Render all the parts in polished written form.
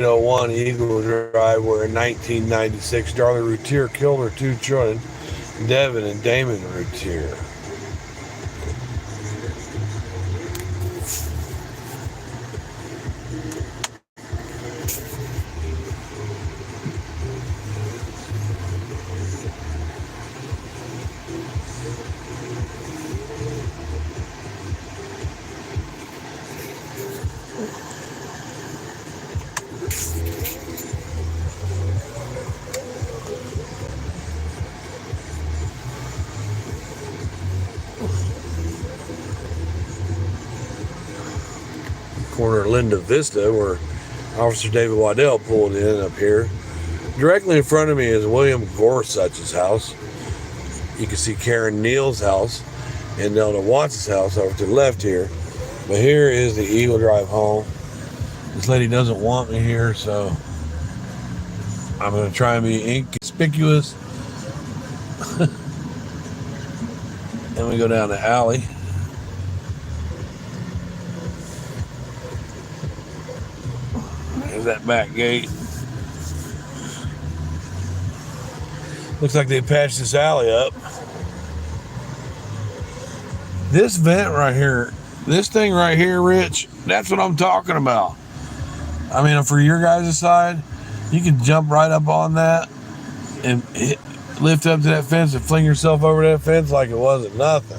1 Eagle Drive, where in 1996 Darlie Routier killed her 2 children, Devin and Damon Routier. Corner of Linda Vista, where Officer David Waddell pulled in up here. Directly in front of me is William Gorsuch's house. You can see Karen Neal's house and Nelda Watts' house over to the left here. But here is the Eagle Drive home. This lady doesn't want me here, so I'm going to try and be inconspicuous. And we go down the alley. There's that back gate. Looks like they patched this alley up. This vent right here, this thing right here, Rich, that's what I'm talking about. I mean, for your guys' side, you can jump right up on that and lift up to that fence and fling yourself over that fence like it wasn't nothing.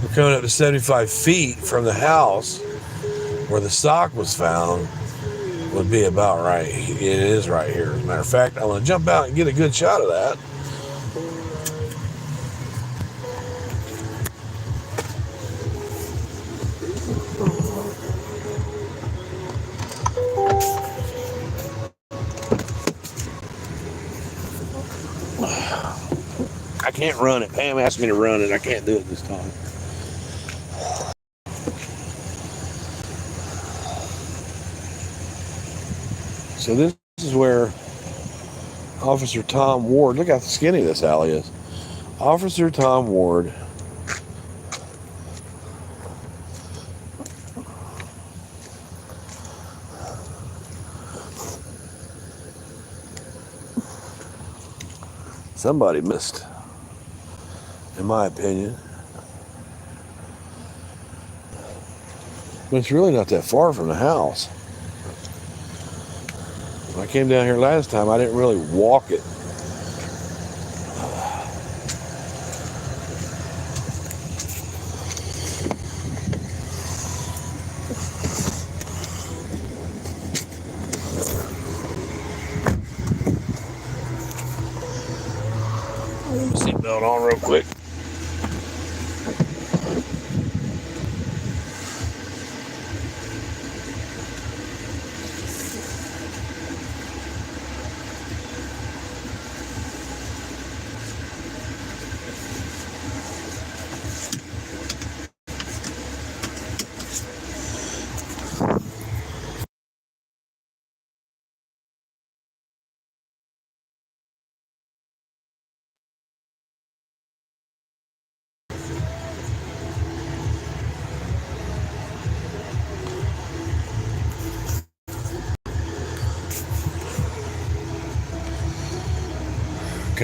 We're coming up to 75 feet from the house where the sock was found. Would be about right. It is right here. As a matter of fact, I'm going to jump out and get a good shot of that. I can't run it. Pam asked me to run it. I can't do it this time. So this is where Officer Tom Ward, look how skinny this alley is. Officer Tom Ward somebody missed, in my opinion. But it's really not that far from the house. When I came down here last time, I didn't really walk it. Seatbelt on real quick.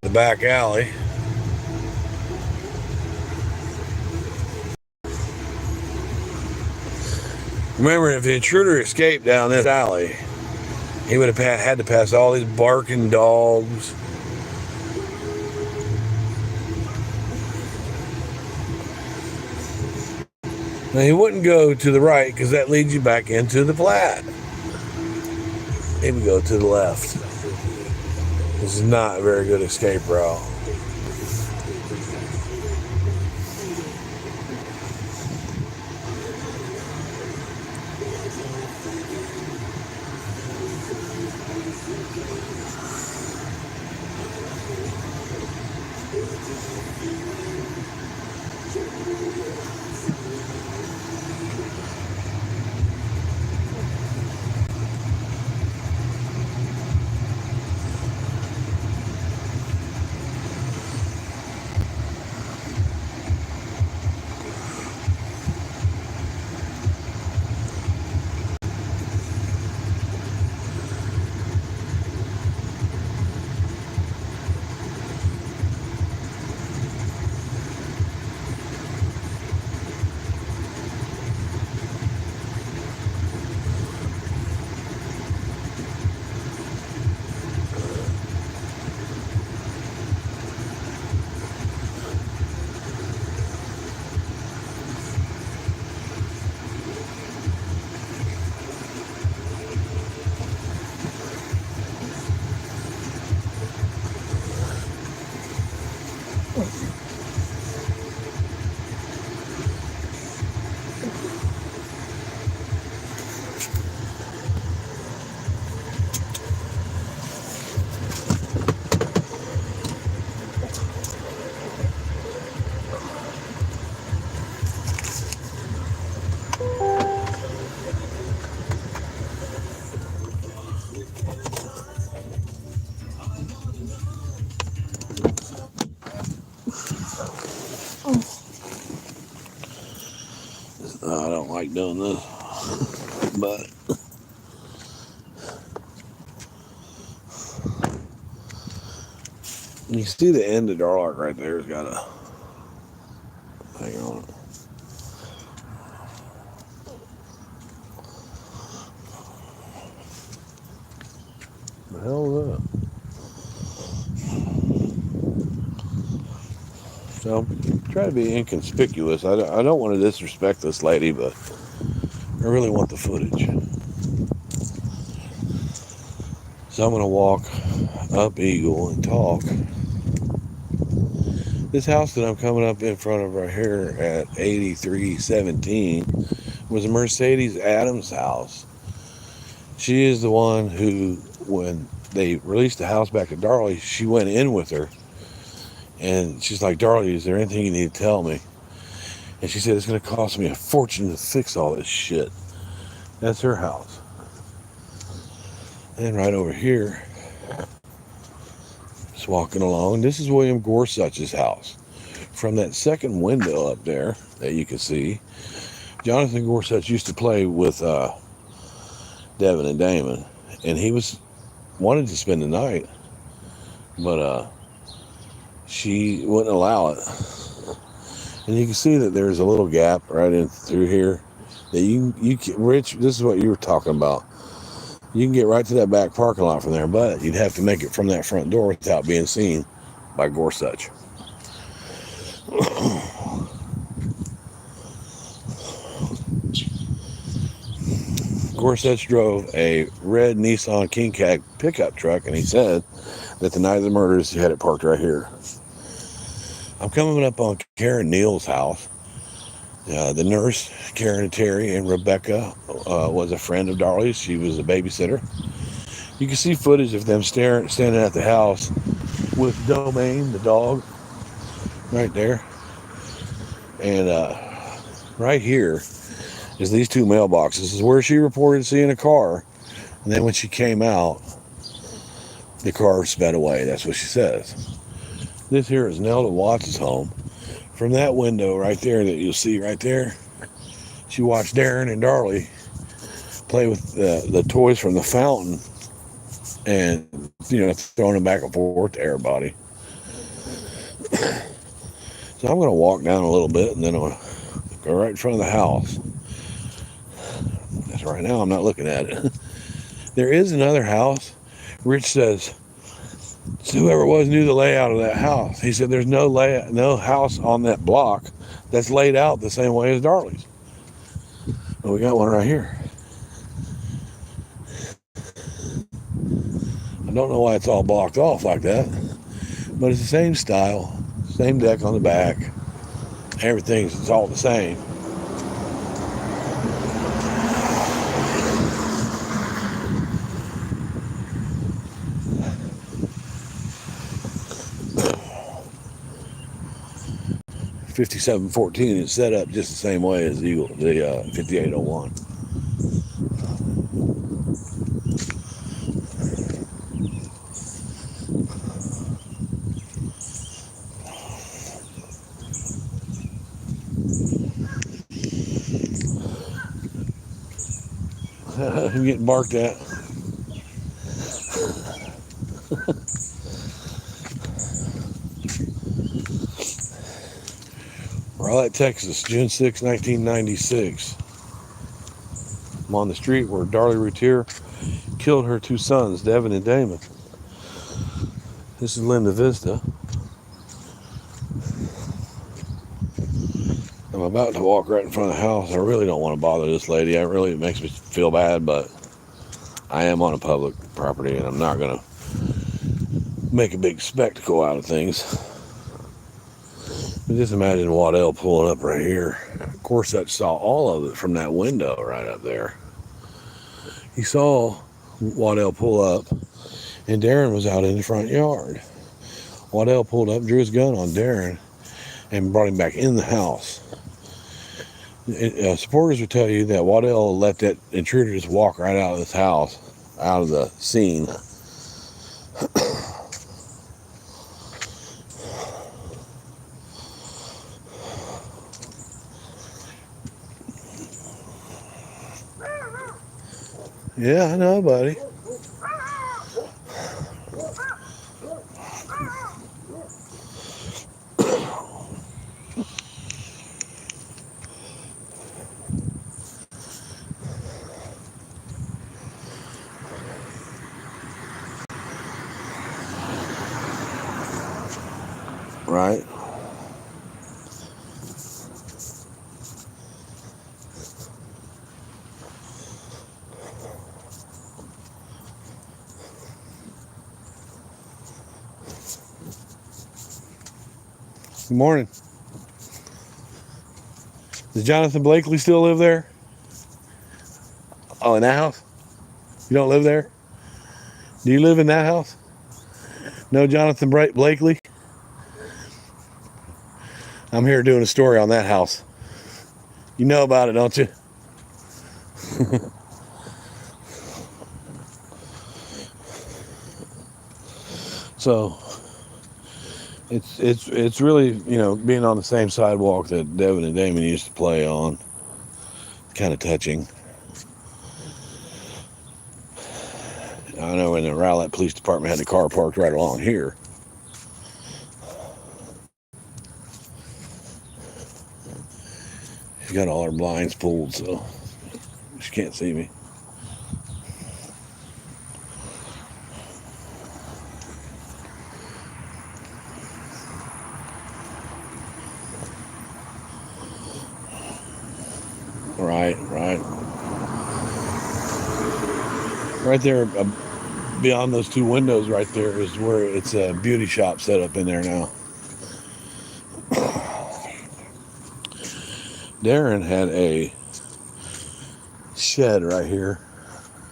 The back alley. Remember, if the intruder escaped down this alley, he would have had to pass all these barking dogs. Now, he wouldn't go to the right because that leads you back into the flat. He would go to the left. This is not a very good escape route. like doing this, but you see the end of Darlie right there has got a thing on it. The hell is that? So, try to be inconspicuous. I don't want to disrespect this lady, but I really want the footage. So I'm going to walk up Eagle and talk. This house that I'm coming up in front of right here at 8317 was a Mercedes Adams house. She is the one who, when they released the house back at Darlie, she went in with her. And she's like, Darlie, is there anything you need to tell me? And she said, it's going to cost me a fortune to fix all this shit. That's her house. And right over here, just walking along, this is William Gorsuch's house. From that second window up there that you can see, Jonathan Gorsuch used to play with Devin and Damon. And he wanted to spend the night, but she wouldn't allow it. And you can see that there's a little gap right in through here that you can, Rich, this is what you were talking about. You can get right to that back parking lot from there, but you'd have to make it from that front door without being seen by Gorsuch. Gorsuch drove a red Nissan King Cab pickup truck, and he said that the night of the murders he had it parked right here. I'm coming up on Karen Neal's house. The nurse, Karen and Terry, and Rebecca was a friend of Darlie's. She was a babysitter. You can see footage of them standing at the house with Domain, the dog, right there. And right here is these two mailboxes. This is where she reported seeing a car. And then when she came out, the car sped away. That's what she says. This here is Nelda Watts' home. From that window right there that you'll see right there, she watched Darren and Darlie play with the toys from the fountain and, throwing them back and forth to everybody. So I'm going to walk down a little bit and then I'm going to go right in front of the house. Because right now I'm not looking at it. There is another house. Rich says, so whoever it was knew the layout of that house. He said there's no house on that block that's laid out the same way as Darlie's. Well, we got one right here. I don't know why it's all blocked off like that, but it's the same style, same deck on the back. It's all the same. $5714 is set up just the same way as the 5801. I'm getting barked at. Raleigh, Texas, June 6, 1996. I'm on the street where Darlie Routier killed her two sons, Devin and Damon. This is Linda Vista. I'm about to walk right in front of the house. I really don't want to bother this lady. It makes me feel bad, but I am on a public property and I'm not going to make a big spectacle out of things. But just imagine Waddell pulling up right here. Of course, that saw all of it from that window right up there. He saw Waddell pull up, and Darren was out in the front yard. Waddell pulled up, drew his gun on Darren, and brought him back in the house. Supporters would tell you that Waddell let that intruder just walk right out of this house, out of the scene. Yeah, I know, buddy. Right. Good morning. Does Jonathan Blakely still live there? Oh, in that house? You don't live there? Do you live in that house? No, Jonathan Blakely? I'm here doing a story on that house. You know about it, don't you? So it's really, being on the same sidewalk that Devin and Damon used to play on. Kind of touching. I know when the Rowlett Police Department had the car parked right along here. She's got all her blinds pulled, so she can't see me. Right. Right there, beyond those two windows right there is where it's a beauty shop set up in there now. Darren had a shed right here,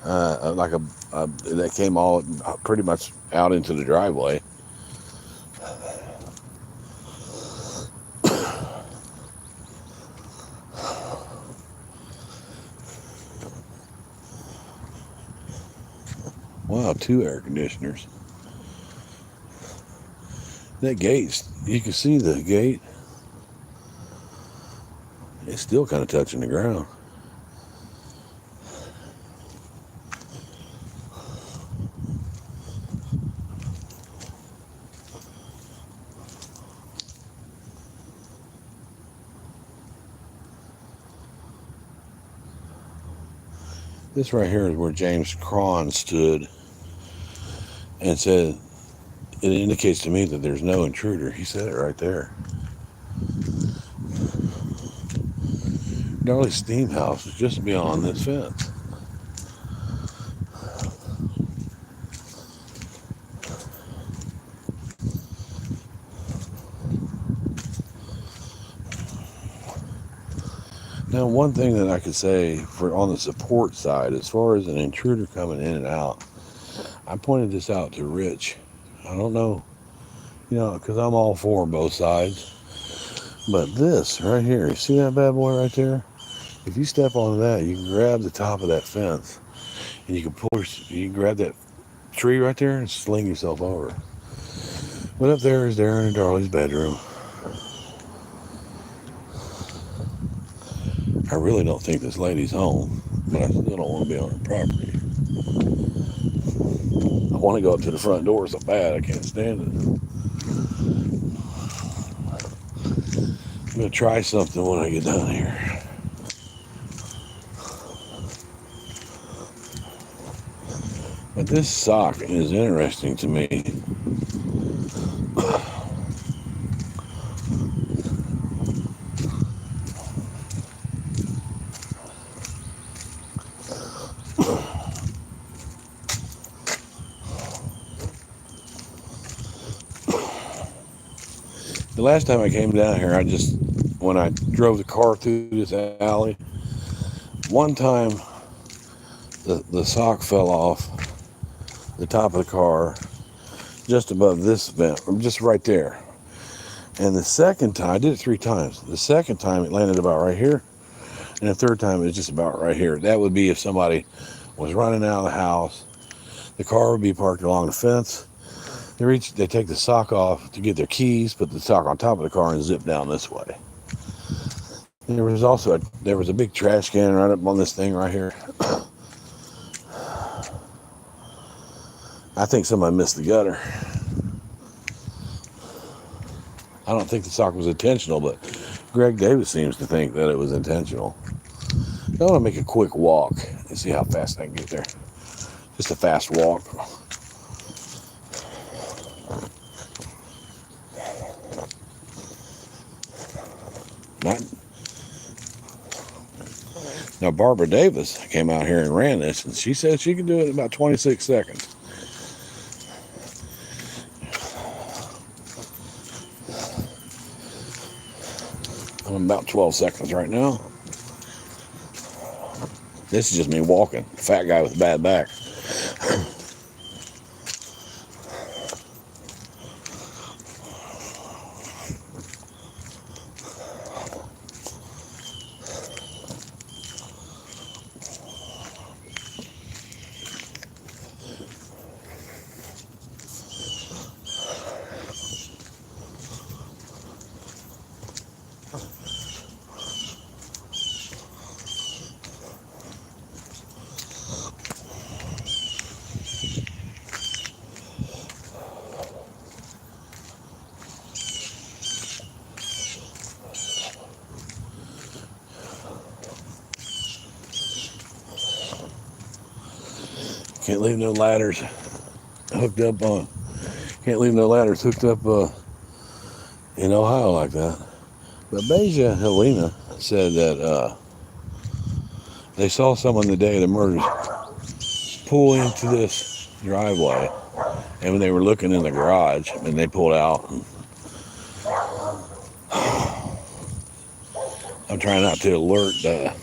like that came all pretty much out into the driveway. Wow, 2 air conditioners. That gate, you can see the gate. It's still kind of touching the ground. This right here is where James Cron stood and said, it indicates to me that there's no intruder. He said it right there. Darlie's steam house is just beyond this fence. Now, one thing that I could say on the support side, as far as an intruder coming in and out, I pointed this out to Rich. I don't know, because I'm all for both sides. But this right here, you see that bad boy right there? If you step on that, you can grab the top of that fence, and you can grab that tree right there and sling yourself over. But up there is Darren and Darlie's bedroom. I really don't think this lady's home, but I still don't want to be on her property. I want to go up to the front door so bad I can't stand it. I'm going to try something when I get down here. But this sock is interesting to me. The last time I came down here, when I drove the car through this alley, one time the sock fell off the top of the car just above this vent, just right there. And the second time, I did it 3 times. The second time it landed about right here, and the third time it was just about right here. That would be if somebody was running out of the house. The car would be parked along the fence. They take the sock off to get their keys, put the sock on top of the car, and zip down this way. There was a big trash can right up on this thing right here. I think somebody missed the gutter. I don't think the sock was intentional, but Greg Davis seems to think that it was intentional. I want to make a quick walk and see how fast I can get there. Just a fast walk. Now, Barbara Davis came out here and ran this, and she said she could do it in about 26 seconds. I'm about 12 seconds right now. This is just me walking. Fat guy with a bad back. Can't leave no ladders hooked up on. Can't leave no ladders hooked up in Ohio like that. But Beja and Helena said that they saw someone the day of the murders pull into this driveway, and when they were looking in the garage, and they pulled out. And I'm trying not to alert the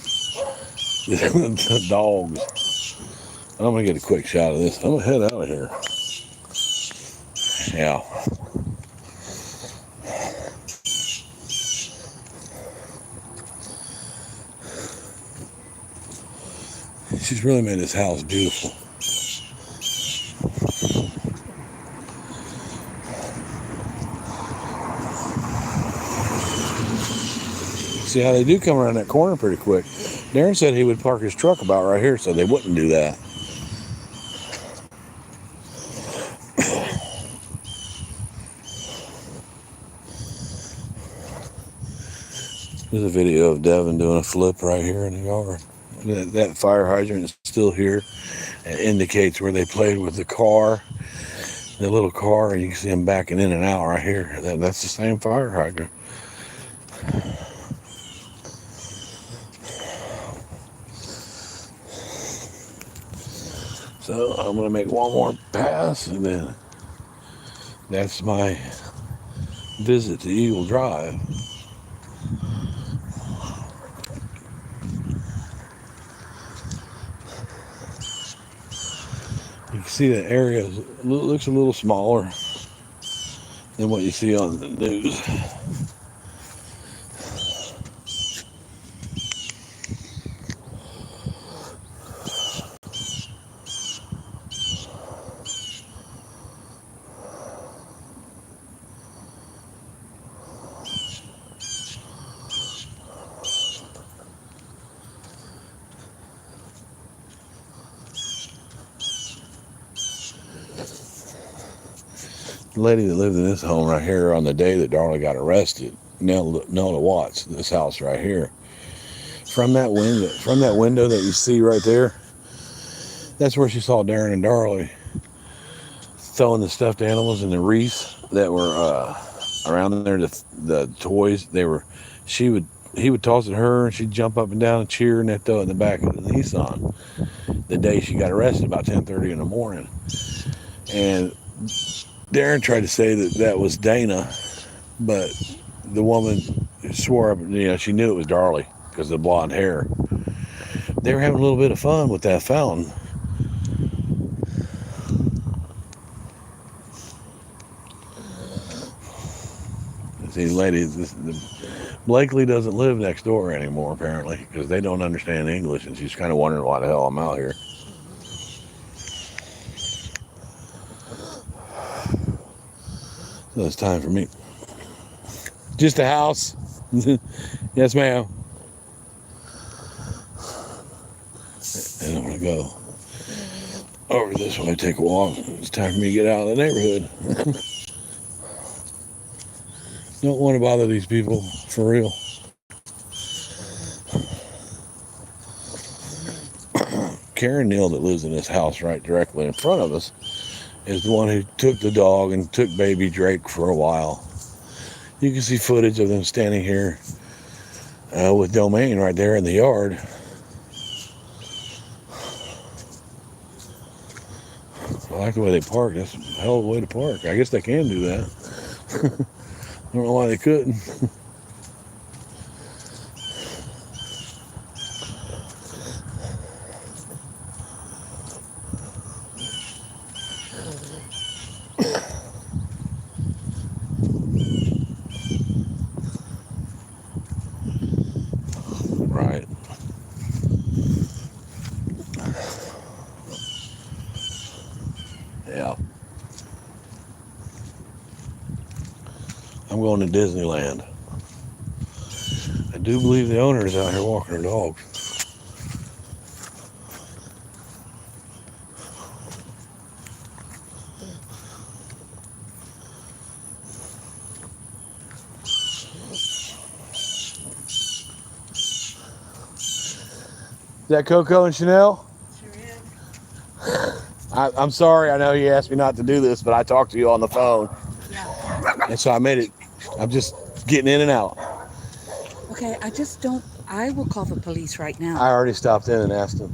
dogs. I'm gonna get a quick shot of this. I'm gonna head out of here. Yeah. She's really made this house beautiful. See how they do come around that corner pretty quick. Darren said he would park his truck about right here so they wouldn't do that. There's a video of Devin doing a flip right here in the yard. That fire hydrant is still here. It indicates where they played with the car, the little car, and you can see them backing in and out right here. That's the same fire hydrant. So I'm going to make one more pass, and then that's my visit to Eagle Drive. You can see the area looks a little smaller than what you see on the news. The lady that lived in this home right here on the day that Darlie got arrested, Nelda Watts, this house right here. From that window that you see right there, that's where she saw Darren and Darlie throwing the stuffed animals in the wreaths that were around there. The toys he would toss it at her, and she'd jump up and down and cheer, and they'd throw it in the back of the Nissan. The day she got arrested, about 10:30 in the morning, and Darren tried to say that was Dana, but the woman swore, she knew it was Darlie because of the blonde hair. They were having a little bit of fun with that fountain. See, ladies, Blakely doesn't live next door anymore, apparently, because they don't understand English, and she's kind of wondering why the hell I'm out here. So it's time for me. Just a house. Yes, ma'am. And I'm gonna go. over this way, take a walk. It's time for me to get out of the neighborhood. Don't want to bother these people, for real. Karen Neal, that lives in this house right directly in front of us, is the one who took the dog and took baby Drake for a while. You can see footage of them standing here with Domain right there in the yard. I like the way they park. That's a hell of a way to park. I guess they can do that. I don't know why they couldn't. Right. Yeah. I'm going to Disneyland. I do believe the owner is out here walking her dog. Is that Coco and Chanel? Sure is. I'm sorry, I know you asked me not to do this, but I talked to you on the phone. Yeah. And so I made it. I'm just getting in and out. Okay, I will call the police right now. I already stopped in and asked them.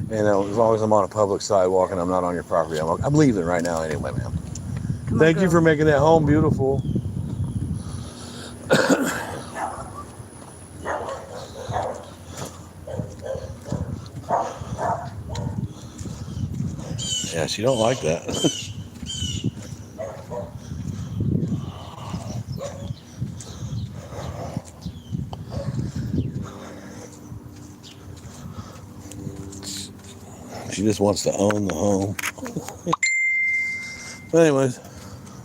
And as long as I'm on a public sidewalk and I'm not on your property, I'm leaving right now anyway, ma'am. Thank you for making that home beautiful. Yeah, she don't like that. She just wants to own the home. But anyways,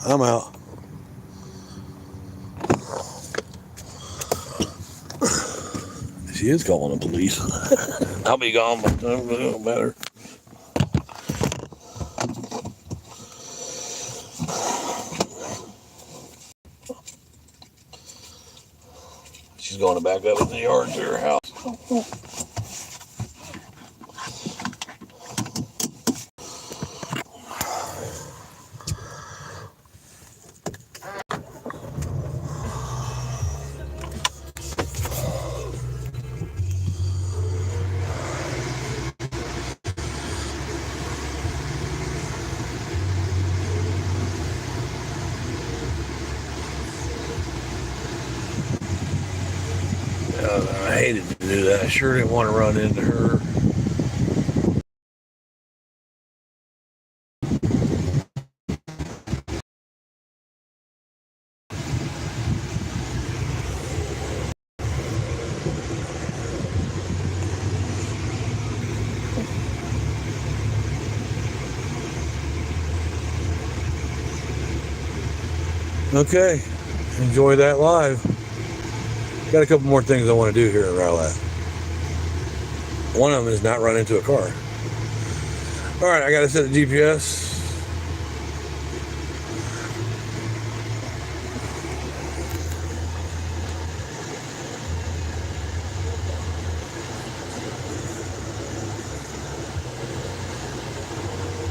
I'm out. She is calling the police. I'll be gone, but it don't matter. She's going to back up in the yard to her house. I hated to do that. I sure didn't want to run into her. Okay, enjoy that live. Got a couple more things I want to do here at Rowlett. One of them is not run into a car. All right, I got to set the GPS.